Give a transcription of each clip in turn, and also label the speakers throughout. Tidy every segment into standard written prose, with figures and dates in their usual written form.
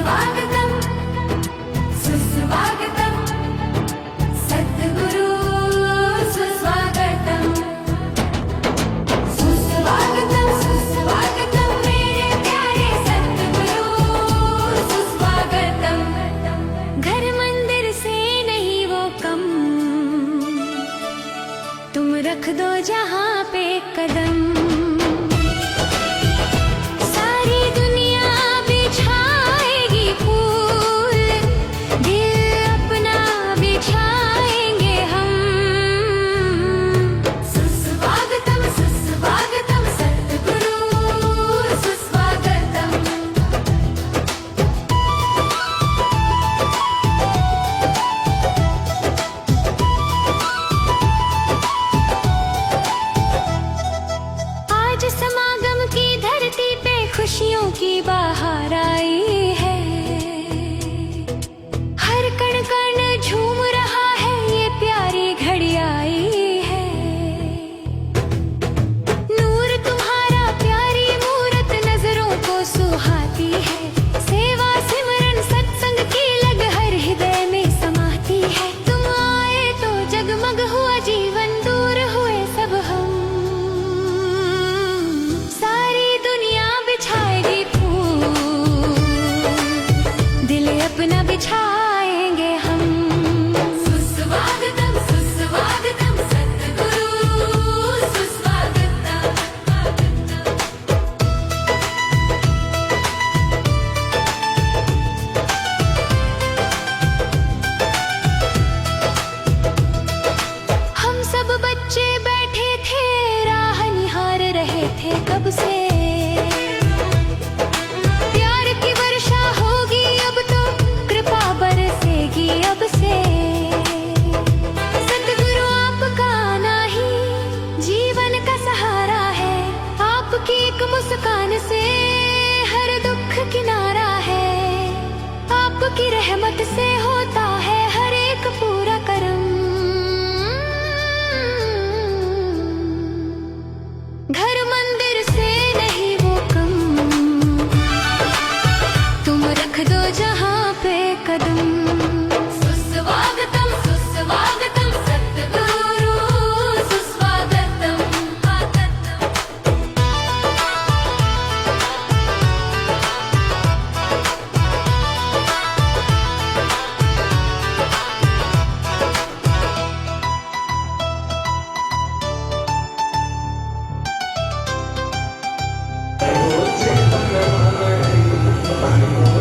Speaker 1: सुस्वागतम सुस्वागतम सद्गुरु सुस्वागतम सुस्वागतम सुस्वागतम मेरे प्यारे सद्गुरु सुस्वागतम। घर मंदिर से नहीं वो कम, तुम रख दो जहाँ पे कदम। सारी दुनिया बिछाएगी फूल, दिल अपना बिछाएंगे हम। सुस्वागतम सुस्वागतम सद्गुरु सुस्वागतम। आज समागम की धरती पे खुशियों की बहार आई है। हर कण कण झूम रहा है, ये प्यारी घड़ी आई है। नूर तुम्हारा प्यारी मूरत नजरों को सुहाती है। सेवा सिमरन सत्संग की लग हर हृदय में समाती है। तुम आए तो जगमग हुआ जीवन, दूर हुए सब हम। सारी दुनिया बिछाएगी फूल, दिल अपना बिछाएंगे हम। सुस्वागतम सुस्वागतम सद्गुरु सुस्वागतम। हम सब बच्चे बैठे थे, राह निहार रहे थे कब से। प्यार की वर्षा होगी अब तो, कृपा बरसेगी अब से। सद्गुरु आपका आना ही जीवन का सहारा है। आपकी एक मुस्कान से हर दुख किनारा है। आपकी रहमत से होता है हर एक पूरा कर्म। घर मंदिर से नहीं वो कम, तुम रख दो जहाँ पे कदम। सुस्वागतम सुस्वागतम सद्गुरु सुस्वागतम।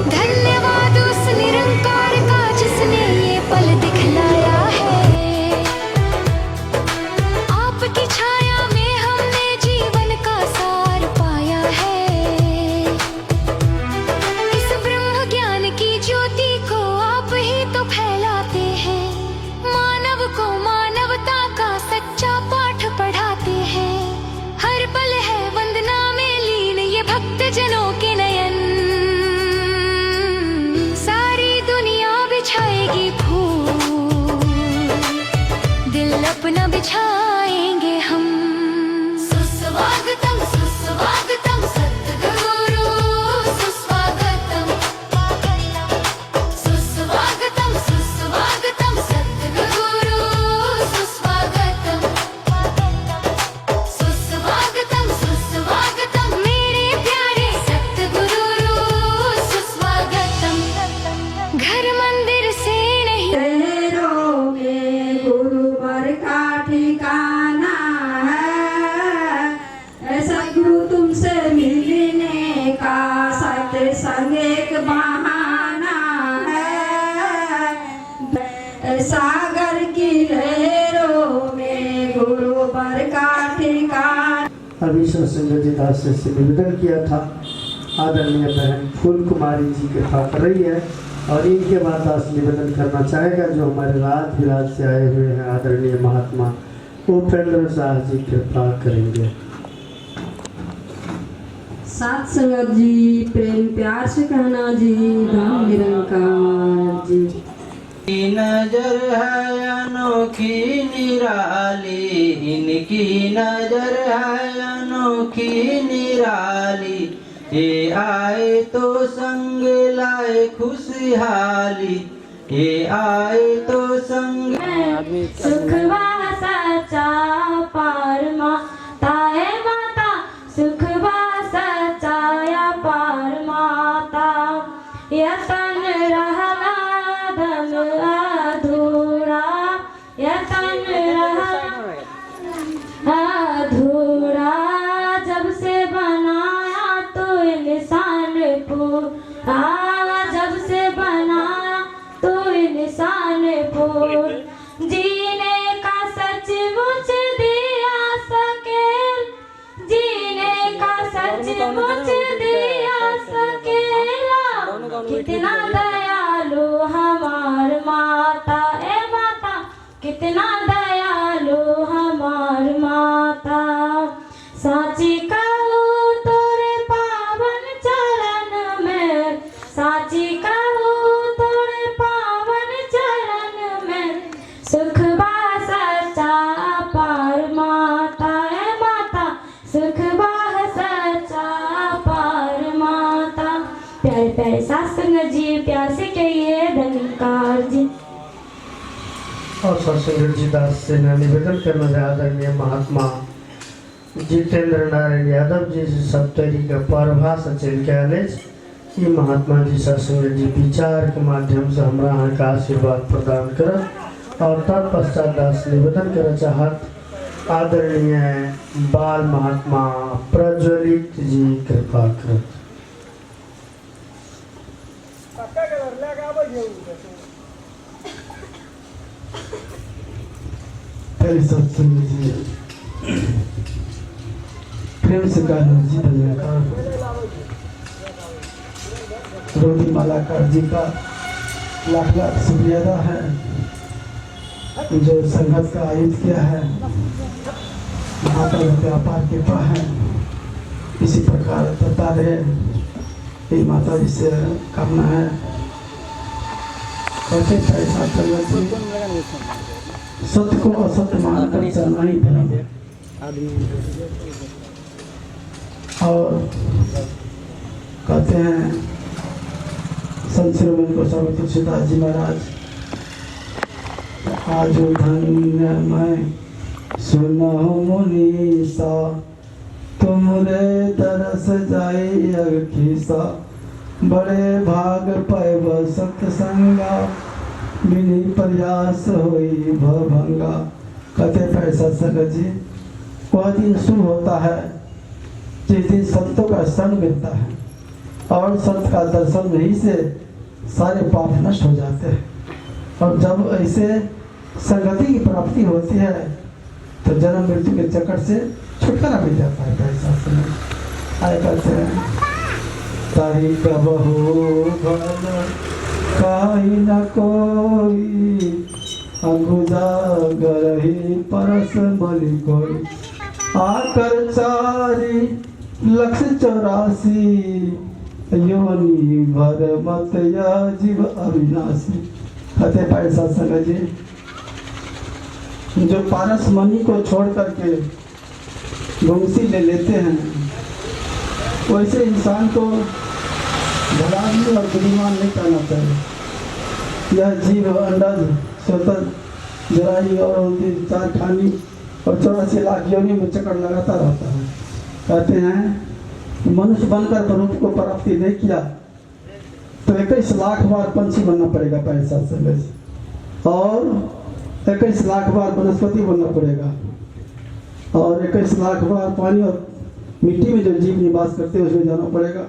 Speaker 1: धन्यवाद उस निरंकार का जिसने ये पल दिखलाया है। आपकी छाया में हमने जीवन का सार पाया है। इस ब्रह्म ज्ञान की ज्योति को आप ही तो फैलाते हैं। मानव को मानवता का सच्चा पाठ पढ़ाते हैं। हर पल है वंदना में लीन ये भक्त जनों के नयन। सारी दुनिया बिछाएगी फूल, दिल अपना बिछाएंगे हम। सुस्वागतम सुस्वागतम सद्गुरु सुस्वागतम। सुस्वागतम सुस्वागतम सद्गुरु सुस्वागतम। सुस्वागतम सुस्वागतम मेरे प्यारे सद्गुरु सुस्वागतम। घर मंदिर से नहीं,
Speaker 2: शहरों में गुरुवर का ठिकाना है। ऐसा गुरु तुमसे मिलने का सत्संग एक बहाना है। सागर की लहरों में गुरुवर का ठिकाना।
Speaker 3: अभी सत्संग जी दास से निवेदन किया था। आदरणीय बहन फूल कुमारी जी कृपा कर रही है और इनके बाद दास निवेदन करना चाहेगा जो हमारे राज विराज से आए हुए हैं आदरणीय महात्मा उपेंद्र शाह जी कृपा करेंगे।
Speaker 2: सात संगत जी प्रेम प्यार से कहना जी, धाम निरंकार जी।
Speaker 4: नजर है अनोखी निराली, इनकी नजर है अनोखी निराली। ये आए तो संग लाए खुशहाली, ये आए तो संग
Speaker 1: सुखवा सच्चा पार माता है माता, सुखवा सच्चा या पार माता। यतन रहना धन अधूरा, यतन रहना अधूरा, जब से बनाया तो इंसान पूरा, जब से बनाया तो इंसान पूरा। जीने का सचमुच दिया सकेल, जीने का सचमुच दिया सकेला, कितना दयालु हमार माता ए माता, कितना दयालु हमार माता। साची कहूँ तोरे पावन चरण में, साची कहूँ तोरे पावन चरण में, सुखवा सच्चा पार माता है माता, सुखवा सच्चा पार माता। प्यारे प्यारे सत्संग जी, प्यार से कहिए धन्यकार जी।
Speaker 3: और सत्संग जी दास से मैं निवेदन करना है आदरणीय महात्मा जितेंद्र नारायण यादव जी से सप्तरी का परभाष कॉलेज ये महात्मा जी सत्संग जी विचार के माध्यम से हमारा यहाँ का आशीर्वाद प्रदान कर। और तत्पश्चात दास निवेदन कर चाहत आदरणीय बाल महात्मा प्रज्वलित जी कृपा कर।
Speaker 5: पहले सत्संग जी प्रेम से गाना जी धन्यकार। रोटी मालाकार जी का लाख लाख शुक्रिया अदा है जो संगत का आयोजित किया है। माता का अपार कृपा है, इसी प्रकार बता रहे माता जी से कामना है। कैसे पैसा सत्य को असत्य मानकर चलना ही धर्म है। और कहते हैं संत श्रीमन गोस्वामी तुलसीदास जी महाराज, आज धन्य मैं सुनहु मुनीसा, तुमरे तरस जाई अखीसा, बड़े भाग पैब सत्संगा, बिनी प्रयास होई भवभंगा। कहते पैसा संगत जी, वह दिन शुभ होता है जिस दिन संतों का संग मिलता है और संत का दर्शन नहीं से सारे पाप नष्ट हो जाते हैं। और जब ऐसे संगति की प्राप्ति होती है तो जन्म मृत्यु के चक्कर से छुटकारा मिल जाता है। पैसा संग आए कहते हैं तारी कबहू भल काई न कोई, अंगुजागर ही परस बलि कोई, आकर 4,84,000 योनि भर मत या जीव अविनाशी। कहते पैसा संग जी, जो पारस मणि को छोड़ करके घुंसी ले लेते हैं, वैसे इंसान को भलादमी और बुद्धिमान नहीं कहना चाहिए। यह जीव अंडज स्वतः जराई और 4 खानी और 84 लाख योनि में चक्कर लगाता रहता है। कहते हैं मनुष्य बनकर प्रभु को प्राप्ति नहीं किया तो 21 लाख बार पंछी बनना पड़ेगा पैसा संग, और 21 लाख बार वनस्पति बनना पड़ेगा, और 21 लाख बार पानी और मिट्टी में जो जीव निवास करते हैं उसमें जाना पड़ेगा,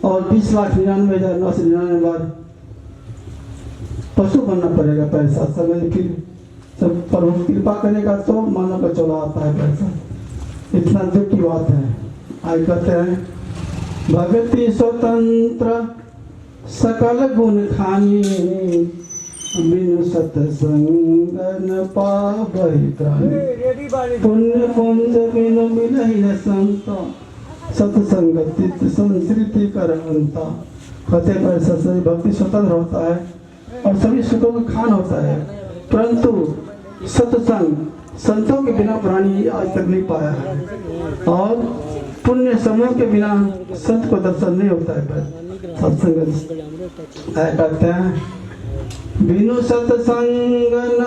Speaker 5: और 20,99,999 बार पशु बनना पड़ेगा पैसा संग। फिर सब प्रभु कृपा करेगा तो मानव का चला आता है पैसा। इतना दुख की बात है। आज कहते हैं भगति स्वतंत्र सकल गुण खानी, बिनु सत्संग न पावहि त्राहि, पुण्य पुंज बिनु मिलहि न संत, सत्संगति संस्कृति कर अंता। कहते हैं सत्संग भक्ति स्वतंत्र होता है और सभी सुखों का खान होता है, परंतु सत्संग संतों के बिना प्राणी आज तक नहीं पाया है। और पुण्य समूह के बिना संत को दर्शन नहीं होता है। सत्संग कहते हैं बिनु सत्संग न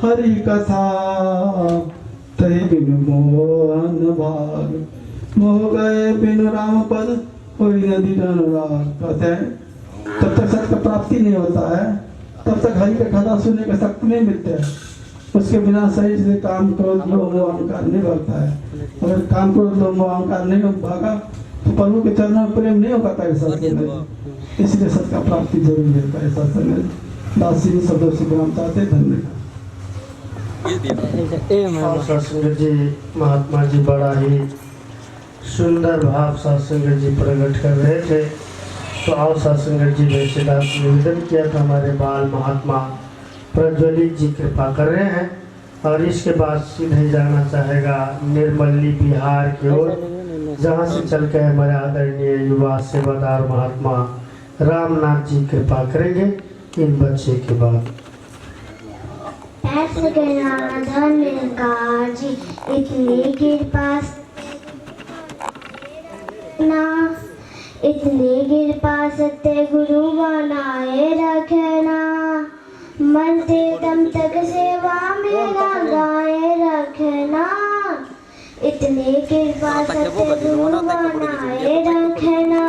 Speaker 5: हरि कथा तहि बिनु मोहन भाग मोह गए बिनु राम पद कोई नदी अनुराग। कहते हैं तब तक सत्य का प्राप्ति नहीं होता है, तब तक हरि का कथा सुनने का शक्ति नहीं मिलते है। उसके बिना शरीर से काम क्रोध लोभ मोह अहंकार नहीं भागता है। अगर काम क्रोध लोभ मोह अहंकार नहीं भागा तो प्रभु के चरणों में प्रेम नहीं हो पाता है सत्संग में। इसलिए सत्य का प्राप्ति जरूरी है सत्संग में। दासी शब्दों से विराम चाहते। धन्यवाद।
Speaker 3: और सत्संग जी महात्मा जी बड़ा ही सुंदर भाव सत्संग जी प्रकट कर रहे थे। तो आओ सत्संग जी ने सीधा निवेदन किया था, हमारे बाल महात्मा प्रज्वलित जी कृपा कर रहे हैं और इसके बाद सीधे जाना चाहेगा निर्मली बिहार की ओर, जहाँ से चल के हमारे आदरणीय युवा सेवादार महात्मा रामनाथ जी कृपा करेंगे इन बच्चे के बाद।
Speaker 6: ऐसे धन निरंकार जी इतनी कृपा ना, इतनी कृपा सत्य गुरु बनाए रखना, मरते दम तक सेवा में लगाए रखना। इतनी कृपा सत्य गुरु बनाए रखना।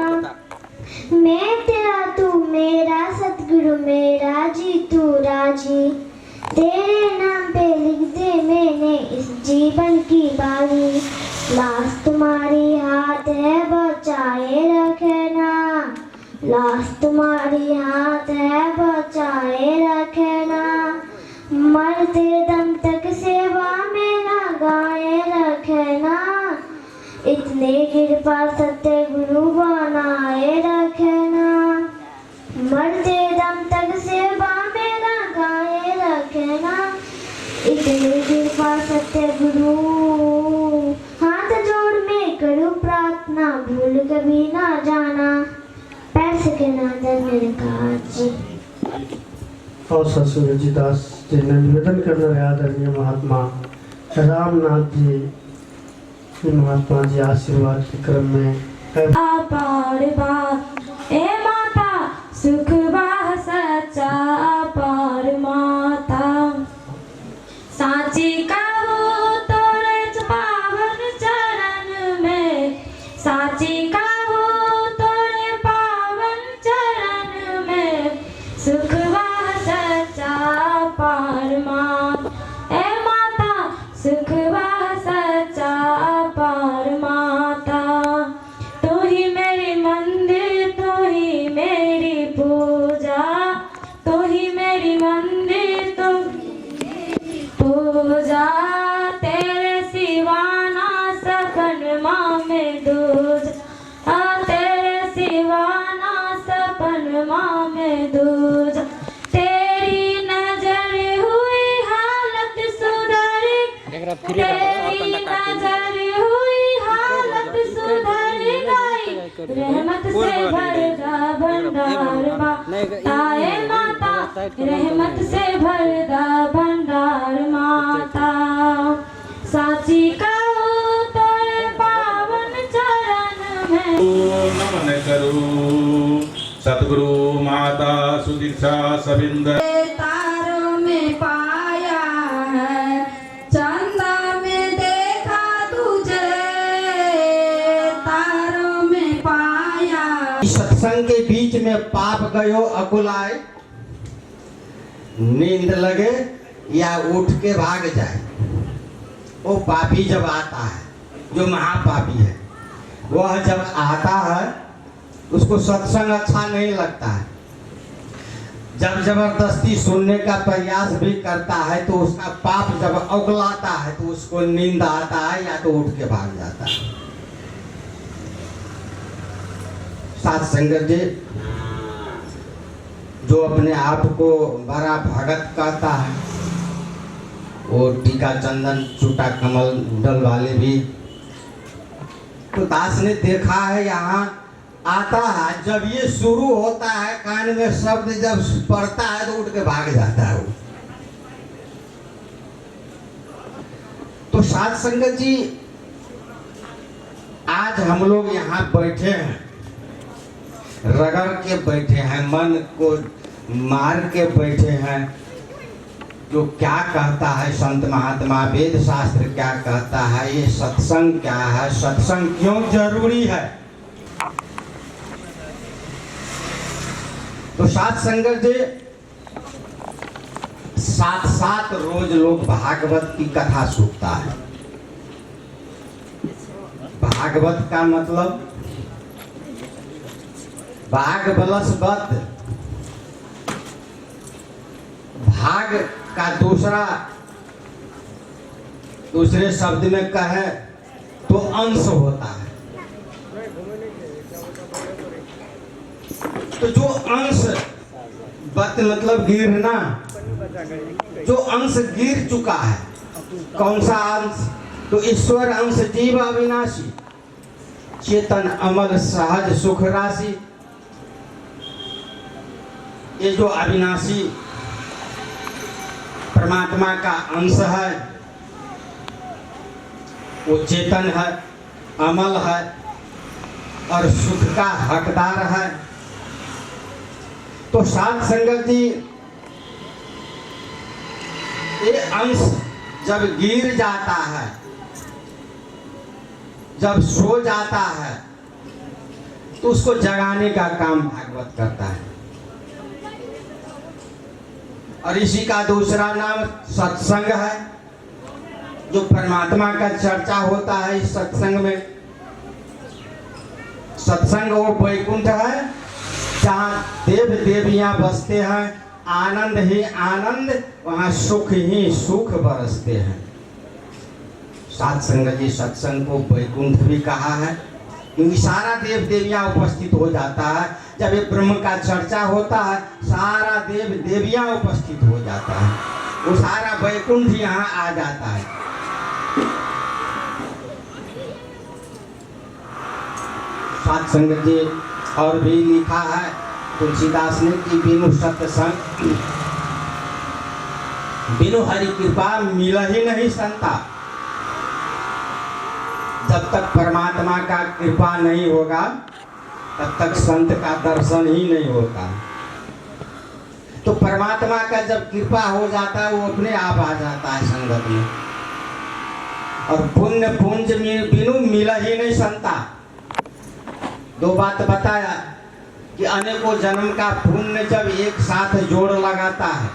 Speaker 6: मैं तेरा तू मेरा सतगुरु मेरा जी तू राजी, तेरे नाम पे लिख दे मैंने इस जीवन की बारी। लाश तुम्हारी हाथ है बचाए रखना, लाश तुम्हारी हाथ है बचाए रखना, मरते दम तक सेवा में लगाए रखना। इतने कृपा सत्य गुरु बनाए रखना, मरते दम तक सेवा में लगाए रखना। इतनी कृपा सत्य गुरु, हाथ जोड़ में करूं प्रार्थना, भूल कभी ना जाना। पैसे के नादर निरंकार जी।
Speaker 3: और ससुर जी दास जी ने निवेदन करना है आदरणीय महात्मा रामनाथ जी, महात्मा जी आशीर्वाद के क्रम में
Speaker 1: अपार बात ए माता सुख बाह सच्चा अपार माता, साची कहो तोरे पावन चरण में, साची कहो तोरे पावन चरण में, सुख बाह सच्चा अपार माता ए माता सुख बाह सच्चा अपार माता। तू ही मेरी मंदिर तू ही मेरी पूजा, तू ही मेरी मंदिर तू पूजा, तेरे सिवाना सपन माँ में दूज, तेरे सिवाना सपन माँ में दूज। तेरी नजर हुई हालत सुधरी, तेरी नजर हुई हालत सुधर गई, रहमत से भरदा भंडार आए माता, रहमत से भरदा भंडार माता। साची कहो तोरे पावन चरण में,
Speaker 7: नमन करो सतगुरु माता सुदीक्षा सविंद।
Speaker 2: तारों में पाया है चंदा में देखा तुझे, तारों में पाया।
Speaker 4: सत्संग के बीच में पाप गयो अकुलाए, नींद लगे या उठ के भाग जाए, वो पापी जब आता है, जो महापापी है, वह जब आता है उसको सत्संग अच्छा नहीं लगता है। जब जबरदस्ती सुनने का प्रयास भी करता है तो उसका पाप जब अगलाता है तो उसको नींद आता है या तो उठ के भाग जाता है। साथ संगत जी, जो अपने आप को बड़ा भगत कहता है, वो टीका चंदन चूटा कमल डल वाले भी, तो दास ने देखा है यहाँ आता है, जब ये शुरू होता है कान में शब्द जब पड़ता है तो उठ के भाग जाता है वो। तो साथ संगत जी, आज हम लोग यहाँ बैठे हैं, रगड़ के बैठे हैं, मन को मार के बैठे हैं। जो क्या कहता है संत महात्मा, वेद शास्त्र क्या कहता है, ये सत्संग क्या है, सत्संग क्यों जरूरी है। तो साथ संगत जी, सात सात रोज लोग भागवत की कथा सुनता है। भागवत का मतलब भाग बलस बद, भाग का दूसरे शब्द में कहे तो अंश होता है। तो जो अंश, बत मतलब गिरना, जो अंश गिर चुका है, कौन सा अंश, तो ईश्वर अंश जीव अविनाशी, चेतन अमल सहज सुख राशि। ये जो अविनाशी परमात्मा का अंश है, वो चेतन है, अमल है और सुख का हकदार है। तो साथ संगत जी, ये अंश जब गिर जाता है, जब सो जाता है, तो उसको जगाने का काम भागवत करता है। और इसी का दूसरा नाम सत्संग है। जो परमात्मा का चर्चा होता है इस सत्संग में, सत्संग वो वैकुंठ है जहाँ देव देवियां बसते हैं, आनंद ही आनंद, वहाँ सुख ही सुख बरसते हैं। सात संगत जी, सत्संग को वैकुंठ भी कहा है क्योंकि सारा देव देवियां उपस्थित हो जाता है। जब ये ब्रह्म का चर्चा होता है, सारा देव देवियां उपस्थित हो जाता है, वो सारा वैकुंठ यहाँ आ जाता है। सात संगत जी, और भी लिखा है तुलसीदास ने कि बिनु सत्संग, बिनु हरि कृपा मिल ही नहीं संता। जब तक परमात्मा का कृपा नहीं होगा तब तक संत का दर्शन ही नहीं होता। तो परमात्मा का जब कृपा हो जाता है, वो अपने आप आ जाता है संगत में। और पुण्य पुंज बिनु मिला ही नहीं संता। दो बात बताया कि अनेकों जन्म का पुण्य जब एक साथ जोड़ लगाता है,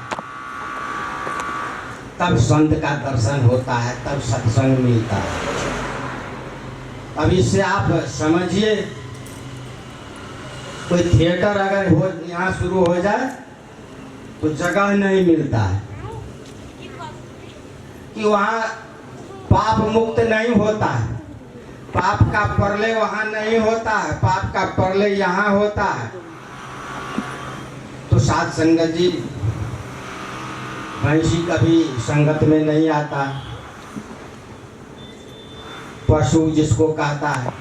Speaker 4: तब संत का दर्शन होता है, तब सत्संग मिलता है। अब इससे आप समझिए, कोई थिएटर अगर हो यहाँ शुरू हो जाए तो जगह नहीं मिलता है कि वहाँ पाप मुक्त नहीं होता है, पाप का परले वहाँ नहीं होता है, पाप का परले यहाँ होता है। तो साथ संगत जी, भैंसी कभी संगत में नहीं आता, पशु जिसको कहता है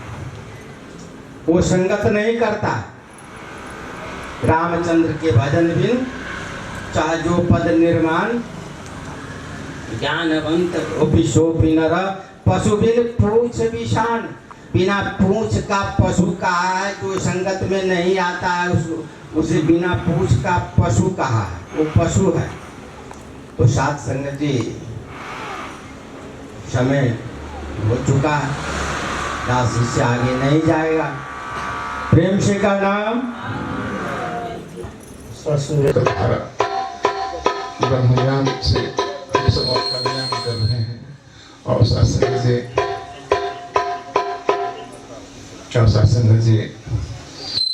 Speaker 4: वो संगत नहीं करता। रामचंद्र के भजन बिन चाहे जो पद निर्माण, ज्ञानवंत शोभि नर, पशु बिन पूछ विषान। बिना पूछ का पशु कहा है, जो संगत में नहीं आता है उसे बिना पूछ का पशु कहा है, वो पशु है। तो साथ संगत जी, समय हो चुका है, दास इससे आगे नहीं जाएगा। प्रेम से का नाम
Speaker 8: ब्रह्मज्ञान से ये सब कल्याण कर रहे हैं। और सत्संग से सत्संग से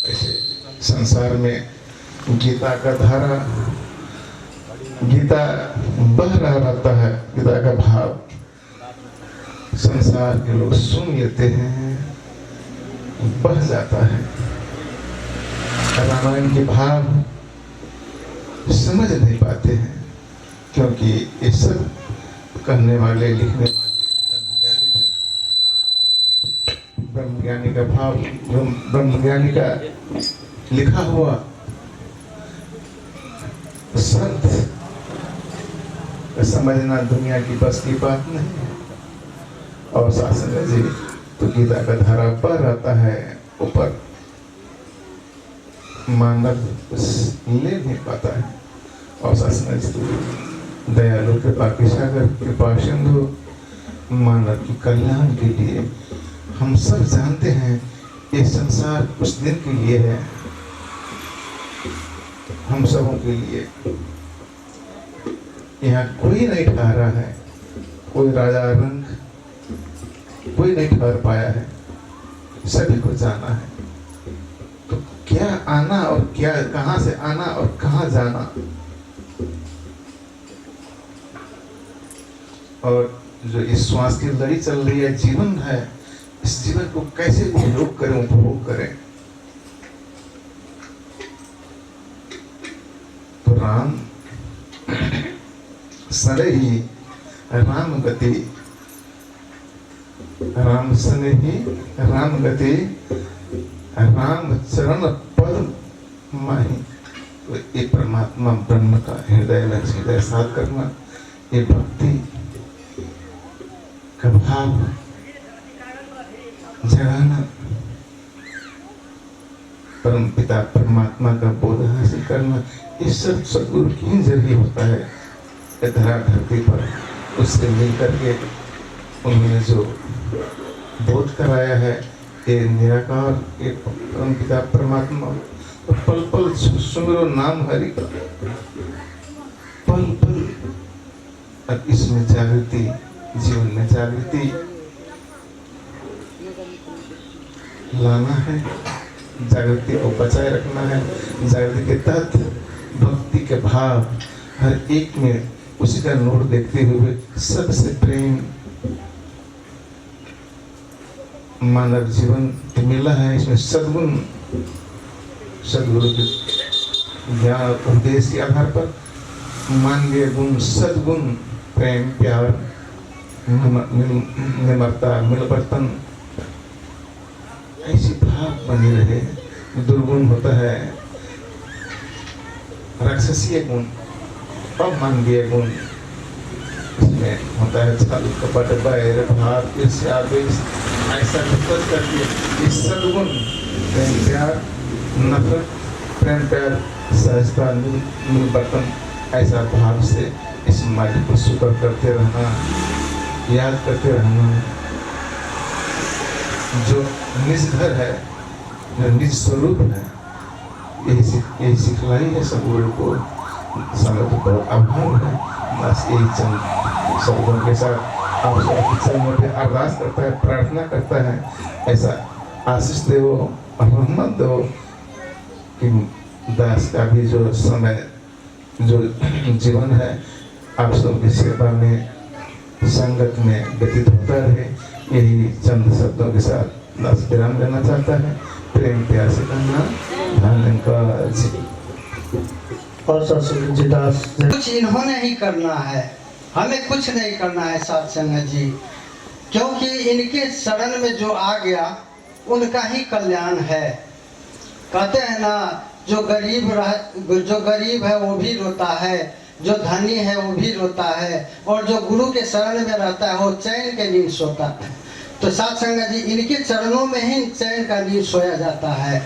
Speaker 8: ऐसे संसार में गीता का धारा, गीता बह रहा रहता है, गीता का भाव संसार के लोग सुन लेते हैं, बह जाता है। रामायण के भाव समझ नहीं पाते हैं, क्योंकि ये सब कहने वाले, लिखने वाले ब्रह्मज्ञानी का भाव, ब्रह्मज्ञानी का लिखा हुआ संत समझना दुनिया की बस की बात नहीं है। और शासन जी, तो गीता का धारा पर आता है ऊपर, मानव ले नहीं पाता है। और शासन दयालु कृपा के सागर कृपा सिंधु मानव की कल्याण के लिए, हम सब जानते हैं ये संसार कुछ दिन के लिए है, हम सबों के लिए। यहाँ कोई नहीं ठहरा है, कोई राजा रंग कोई नहीं ठहर पाया है, सभी को जाना है। तो क्या आना और क्या, कहां से आना और कहां जाना, और जो इस श्वास की लड़ी चल रही है, जीवन है, इस जीवन को कैसे उपयोग करें, उपभोग करें। तो राम सरे ही राम गति, राम सने ही राम गति, राम चरण पद माही। तो ये परमात्मा ब्रह्म का हृदय साथ करना, ये भक्ति का भाव जगाना, परम पिता परमात्मा का बोध हासिल करना, ये सब सदगुरु के जरिए होता है। धरा धरती पर उससे मिलकर के उन्होंने जो बोध कराया है, ये निराकार, ये परम पिता परमात्मा। तो पल पल सुमिरो नाम हरि का, पल पल। अब इसमें जागृति, जीवन में जागृति लाना है, जागृति को बचाए रखना है। जागृति के तहत भक्ति के भाव हर एक में उसी का नूर देखते हुए सबसे प्रेम। मानव जीवन मिला है, इसमें सद्गुण, सद्गुरु के ज्ञान और उपदेश के आधार पर मानवीय गुण, सद्गुण, प्रेम, प्यार, निम्रता, मिलवर्तन, ऐसी भाव बनी रहे। दुर्गुण होता है राक्षसीय गुण, अमानवीय गुण, इसमें होता है छल, कपट, बैर, भाव, ईर्ष्या, द्वेष, ऐसा निकल करके इस सद्गुण, प्रेम, प्यार, नफरत, प्रेम, प्यार, सहजता, मिलवर्तन, ऐसा भाव से इस मार्ग को शुक्र करते रहना, याद करते रहना। जो निज घर है, जो निज स्वरूप है, यही सिखलाई है सदगुरु को। समय तो बहुत अभाव है, बस यही चंद शब्दों के साथ आप सबके चरणों पे अरदास करता है, प्रार्थना करता है। ऐसा आशीष दो, रहमत दो कि दास का भी जो समय, जो जीवन है, आप सबकी सेवा में, संगत में व्यतीत होता रहे। यही चंद शब्दों के साथ दास विराम लेना चाहता है। प्रेम प्यार से करना, धन्य का जी।
Speaker 3: और सत्संग दास
Speaker 4: कुछ इन्होंने ही करना है, हमें कुछ नहीं करना है साथ संगत जी, क्योंकि इनके शरण में जो आ गया उनका ही कल्याण है। कहते हैं ना, जो गरीब है वो भी रोता है, जो धनी है वो भी रोता है, और जो गुरु के शरण में रहता है वो चैन के नींद सोता है। तो साथ संगत जी, इनके चरणों में ही चैन का नींद सोया जाता है।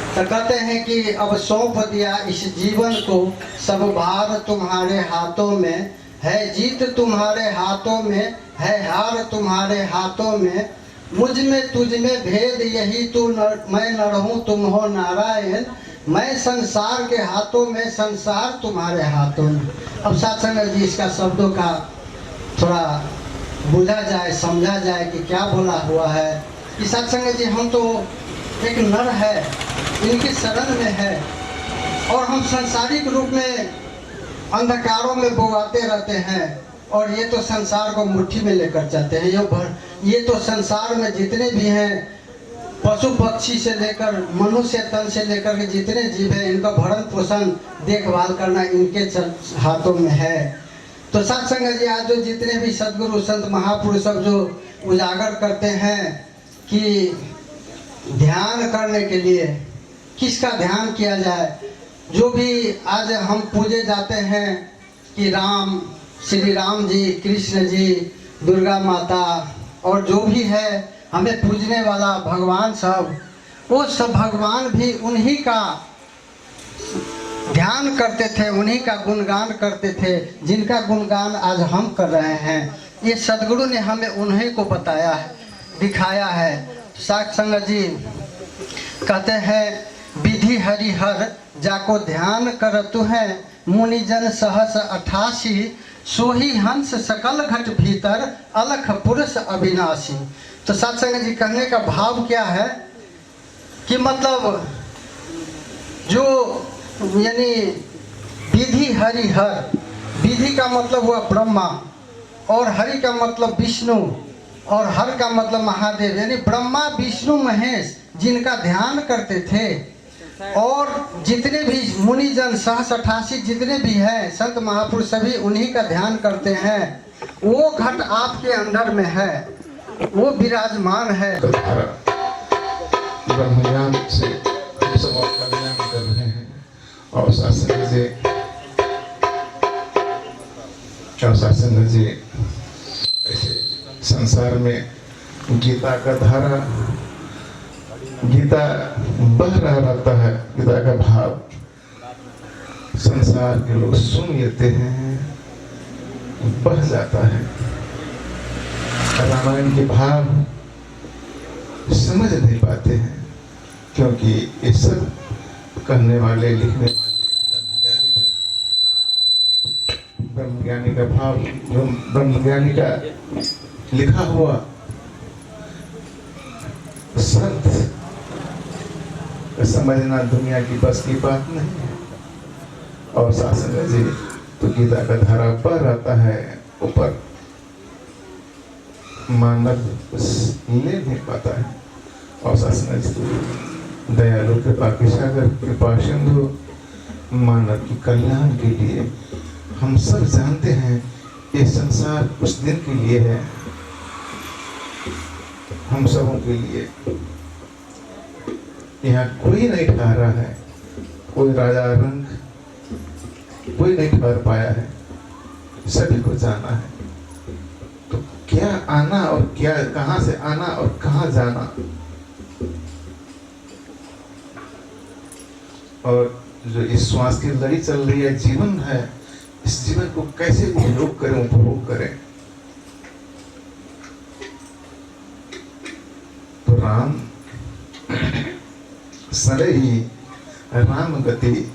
Speaker 4: तो कहते हैं कि अब सौंप दिया इस जीवन को, सब भार तुम्हारे हाथों में है, जीत तुम्हारे हाथों में है, हार तुम्हारे हाथों में, मुझ में तुझ में भेद यही तू मैं न रहूं, तुम हो नारायण, मैं संसार के हाथों में, संसार तुम्हारे हाथों में। अब साथ संगत जी, इसका शब्दों का थोड़ा बुझा जाए, समझा जाए कि क्या बोला हुआ है। कि साथ संगत जी, हम तो एक नर है, इनके शरण में है, और हम सांसारिक रूप में अंधकारों में बोआते रहते हैं, और ये तो संसार को मुट्ठी में लेकर चलते हैं। ये तो संसार में जितने भी हैं, पशु पक्षी से लेकर मनुष्य तन से लेकर के जितने जीव हैं, इनका भरण पोषण देखभाल करना इनके हाथों में है। तो साथ संगत जी, आज जो जितने भी सदगुरु संत महापुरुष सब जो उजागर करते हैं कि ध्यान करने के लिए किसका ध्यान किया जाए, जो भी आज हम पूजे जाते हैं कि राम, श्री राम जी, कृष्ण जी, दुर्गा माता, और जो भी है
Speaker 9: हमें पूजने वाला भगवान सब, वो सब भगवान भी उन्हीं का ध्यान करते थे, उन्हीं का गुणगान करते थे, जिनका गुणगान आज हम कर रहे हैं। ये सदगुरु ने हमें उन्हीं को बताया है, दिखाया है। साख संगत जी कहते हैं, विधि हरिहर जाको ध्यान करतु है, मुनिजन सहस 88, सोही हंस सकल घट भीतर, अलख पुरुष अविनाशी। तो सत्संग जी कहने का भाव क्या है कि मतलब जो यानी विधि हरिहर, विधि का मतलब हुआ ब्रह्मा, और हरि का मतलब विष्णु, और हर का मतलब महादेव, यानी ब्रह्मा विष्णु महेश जिनका ध्यान करते थे। और जितने भी मुनिजन सहस 88 जितने भी हैं संत महापुरुष सभी उन्हीं का ध्यान करते हैं। वो घट आपके अंदर में है, वो विराजमान है।
Speaker 8: ब्रह्मज्ञान से हम सब कल्याण कर रहे हैं। और शासन जी ऐसे संसार में गीता का धारा, गीता बह रहा रहता है, गीता का भाव संसार के लोग सुन लेते हैं, बह जाता है। रामायण के भाव समझ नहीं पाते हैं, क्योंकि ये सब कहने वाले, लिखने वाले ब्रह्मज्ञानी का भाव, ब्रह्मज्ञानी का लिखा हुआ संत समझना दुनिया की बस की बात नहीं है। और शासन जी तो गीता का धारा बह रहता है ऊपर, मानव ले नहीं पाता है। और शासन जी दयालु कृपा के सागर, कृपा सिंधु, मानव की कल्याण के लिए। हम सब जानते हैं ये संसार उस दिन के लिए है, हम सबों के लिए। यहाँ कोई नहीं ठहरा है, कोई राजा रंग कोई नहीं ठहर पाया है, सभी को जाना है। तो क्या आना और क्या, कहां से आना और कहां जाना, और जो इस श्वास की लड़ी चल रही है, जीवन है, इस जीवन को कैसे उपयोग करें, उपभोग करें। तो राम सने ही राम गति,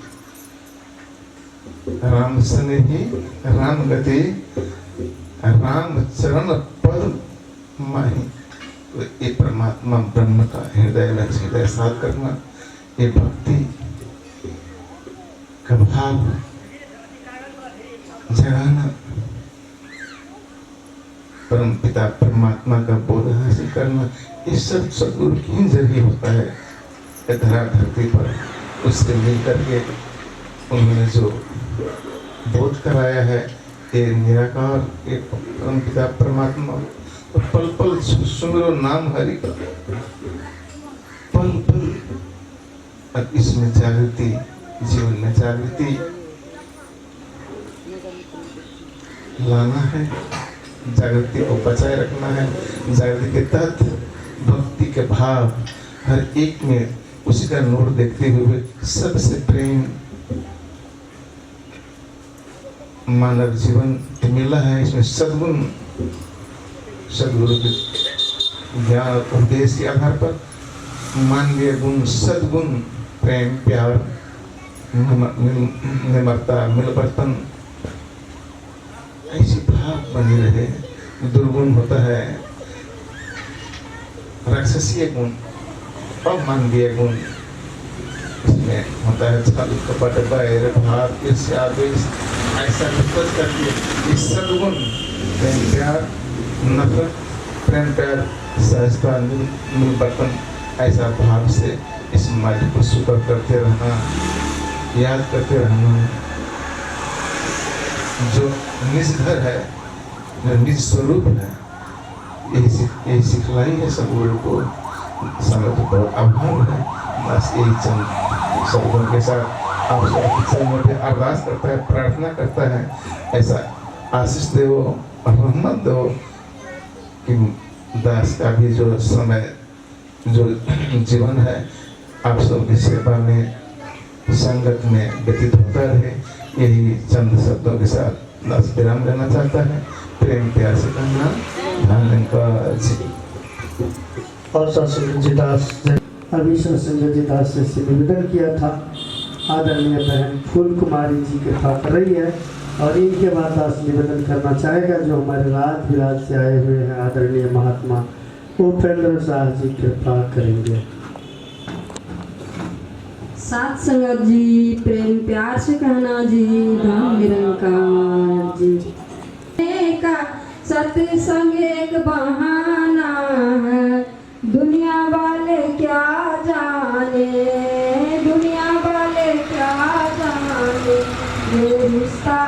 Speaker 8: राम सने ही राम गति, राम चरण पद माही। तो ये परमात्मा ब्रह्म का हृदय में हृदय साथ करना, ये भक्ति का भाव जगाना, परम पिता परमात्मा का बोध हासिल करना, ये सब सदगुरु की जरिए होता है। धरा धरती पर उससे मिलकर के उन्होंने जो बोध कराया है, ये निराकार, ये परम पिता परमात्मा। और पल पल सुमिरो नाम हरि का, पल पल। और इसमें जागृति, जीवन में जागृति लाना है, जागृति को बचाए रखना है। जागृति के तहत भक्ति के भाव हर एक में उसी का नूर देखते हुए सबसे प्रेम। मानव जीवन मिला है, इसमें सद्गुण, सदगुरु के ज्ञान उपदेश के आधार पर मानवीय गुण, सद्गुण, प्रेम, प्यार, निम्रता, मिलवर्तन, ऐसी भाव बनी रहे। दुर्गुण होता है राक्षसीय गुण, अमानवीय गुण, इसमें होता है छल, कपट, बैर, भाव, ईर्ष्या, द्वेष, ऐसा विपद करके इस सद्गुण, प्रेम, प्यार, नफरत, प्रेम, प्यार, सहजता, मिलवर्तन, ऐसा भाव से इस मार्ग को सुकर करते रहना, याद करते रहना। जो निज घर है, जो निज स्वरूप है, यही सिखलाई है सब लोगों को। समय तो बहुत अभाव है, बस यही चंद शब्दों के साथ आप सब अरदास करता है, प्रार्थना करता है, ऐसा आशीष दो, रहमत दो कि दास का भी जो समय जो जीवन है आप सबकी सेवा में संगत में व्यतीत होता रहे, यही चंद शब्दों के साथ दास विराम लेना चाहता है। प्रेम प्यार से कहना धन का जी।
Speaker 3: और सत्संग जी दास अभी सत्संग जी दास से निवेदन किया था, आदरणीय बहन फूल कुमारी जी कृपा कर रही है और इनके बाद दास निवेदन करना चाहेगा जो हमारे राज विराज से आए हुए हैं आदरणीय महात्मा उपेंद्र शाह जी कृपा करेंगे।
Speaker 2: साथ संगत जी प्रेम प्यार से कहना जी धन निरंकार जी। का सत्संग एक बहाना है, दुनिया वाले क्या जाने, दुनिया वाले क्या जाने, ये रिश्ता